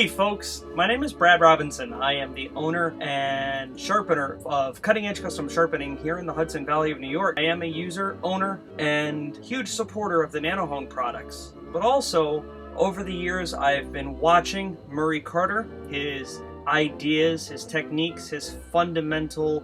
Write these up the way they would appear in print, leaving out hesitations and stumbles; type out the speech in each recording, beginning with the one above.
Hey folks, my name is Brad Robinson. I am the owner and sharpener of Cutting Edge Custom Sharpening here in the Hudson Valley of New York. I am a user, owner, and huge supporter of the NanoHone products. But also, over the years, I've been watching Murray Carter, his ideas, his techniques, his fundamental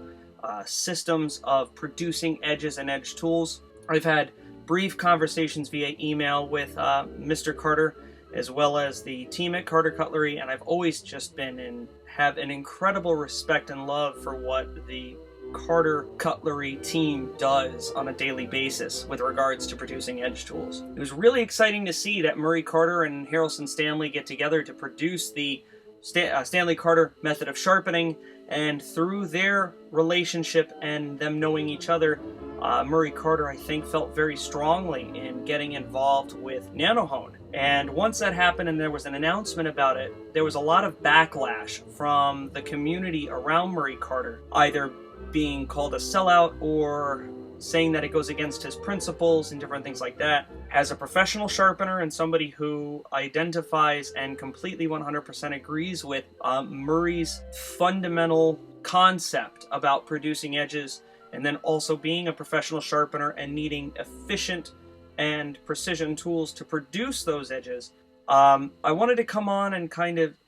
systems of producing edges and edge tools. I've had brief conversations via email with Mr. Carter, as well as the team at Carter Cutlery, and I've always just have an incredible respect and love for what the Carter Cutlery team does on a daily basis with regards to producing edge tools. It was really exciting to see that Murray Carter and Harrelson Stanley get together to produce the Stanley Carter method of sharpening, and through their relationship and them knowing each other, Murray Carter, I think, felt very strongly in getting involved with NanoHone. And once that happened and there was an announcement about it, there was a lot of backlash from the community around Murray Carter, either being called a sellout or saying that it goes against his principles and different things like that. As a professional sharpener and somebody who identifies and completely 100% agrees with Murray's fundamental concept about producing edges, and then also being a professional sharpener and needing efficient and precision tools to produce those edges, I wanted to come on and kind of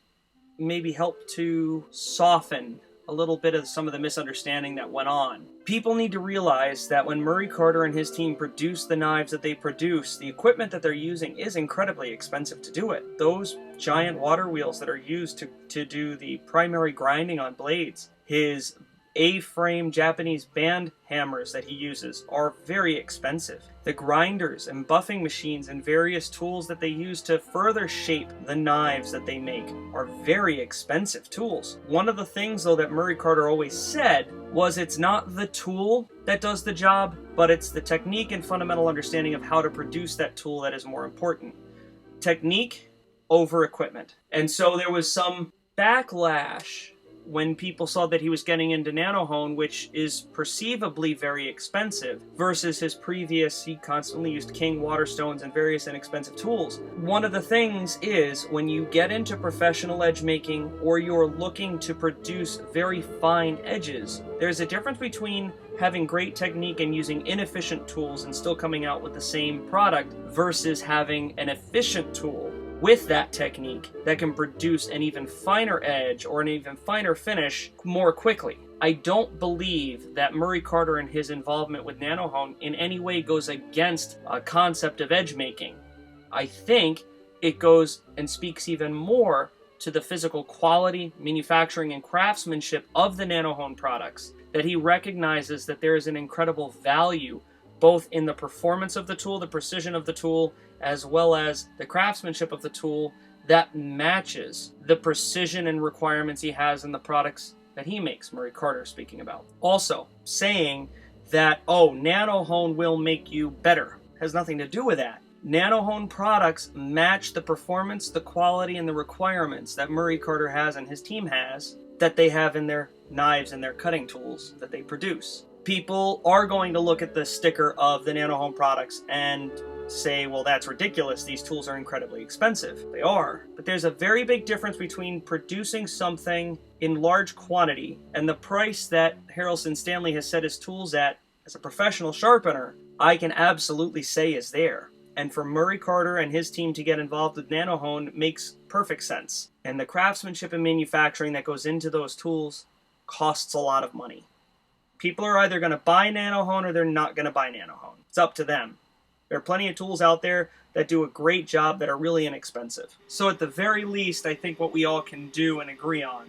maybe help to soften a little bit of some of the misunderstanding that went on. People need to realize that when Murray Carter and his team produce the knives that they produce, the equipment that they're using is incredibly expensive to do it. Those giant water wheels that are used to do the primary grinding on blades, his A-frame Japanese band hammers that he uses are very expensive. The grinders and buffing machines and various tools that they use to further shape the knives that they make are very expensive tools. One of the things, though, that Murray Carter always said was it's not the tool that does the job, but it's the technique and fundamental understanding of how to produce that tool that is more important. Technique over equipment. And so there was some backlash when people saw that he was getting into NanoHone, which is perceivably very expensive, versus his previous, he constantly used King waterstones and various inexpensive tools. One of the things is, when you get into professional edge making, or you're looking to produce very fine edges, there's a difference between having great technique and using inefficient tools and still coming out with the same product, versus having an efficient tool with that technique that can produce an even finer edge or an even finer finish more quickly. I don't believe that Murray Carter and his involvement with NanoHone in any way goes against a concept of edge making. I think it goes and speaks even more to the physical quality, manufacturing, and craftsmanship of the NanoHone products, that he recognizes that there is an incredible value both in the performance of the tool, the precision of the tool, as well as the craftsmanship of the tool that matches the precision and requirements he has in the products that he makes, Murray Carter speaking about. Also, saying that, oh, NanoHone will make you better, has nothing to do with that. NanoHone products match the performance, the quality, and the requirements that Murray Carter has and his team has, that they have in their knives and their cutting tools that they produce. People are going to look at the sticker of the NanoHone products and say, well, that's ridiculous. These tools are incredibly expensive. They are. But there's a very big difference between producing something in large quantity and the price that Harrelson Stanley has set his tools at as a professional sharpener, I can absolutely say is there. And for Murray Carter and his team to get involved with NanoHone makes perfect sense. And the craftsmanship and manufacturing that goes into those tools costs a lot of money. People are either going to buy NanoHone or they're not going to buy NanoHone. It's up to them. There are plenty of tools out there that do a great job that are really inexpensive. So at the very least, I think what we all can do and agree on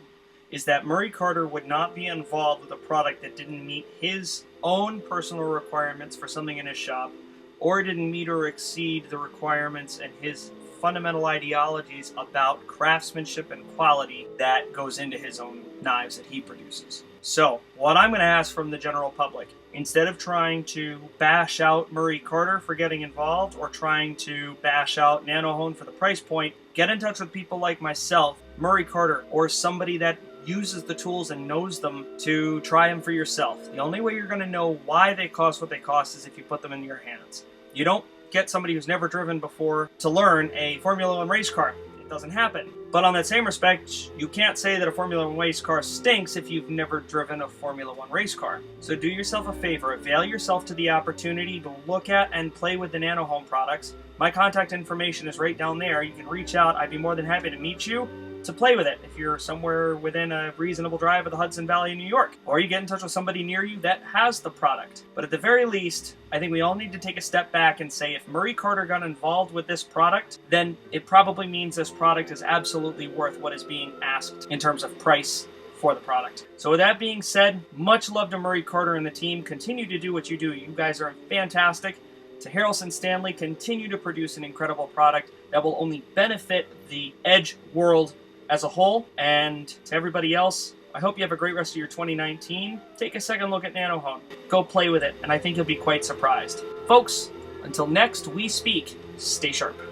is that Murray Carter would not be involved with a product that didn't meet his own personal requirements for something in his shop, or didn't meet or exceed the requirements and his fundamental ideologies about craftsmanship and quality that goes into his own knives that he produces. So, what I'm going to ask from the general public, instead of trying to bash out Murray Carter for getting involved or trying to bash out NanoHone for the price point, get in touch with people like myself, Murray Carter, or somebody that uses the tools and knows them to try them for yourself. The only way you're going to know why they cost what they cost is if you put them in your hands. You don't get somebody who's never driven before to learn a Formula One race car. doesn't happen. But on that same respect, you can't say that a Formula One race car stinks if you've never driven a Formula One race car. So do yourself a favor, avail yourself to the opportunity to look at and play with the NanoHone products. My contact information is right down there. You can reach out. I'd be more than happy to meet you to play with it if you're somewhere within a reasonable drive of the Hudson Valley of New York. Or you get in touch with somebody near you that has the product. But at the very least, I think we all need to take a step back and say if Murray Carter got involved with this product, then it probably means this product is absolutely worth what is being asked in terms of price for the product. So with that being said, much love to Murray Carter and the team. Continue to do what you do. You guys are fantastic. To Harrelson Stanley, continue to produce an incredible product that will only benefit the Edge world as a whole. And to everybody else, I hope you have a great rest of your 2019. Take a second look at NanoHone. Go play with it, and I think you'll be quite surprised. Folks, until next we speak, stay sharp.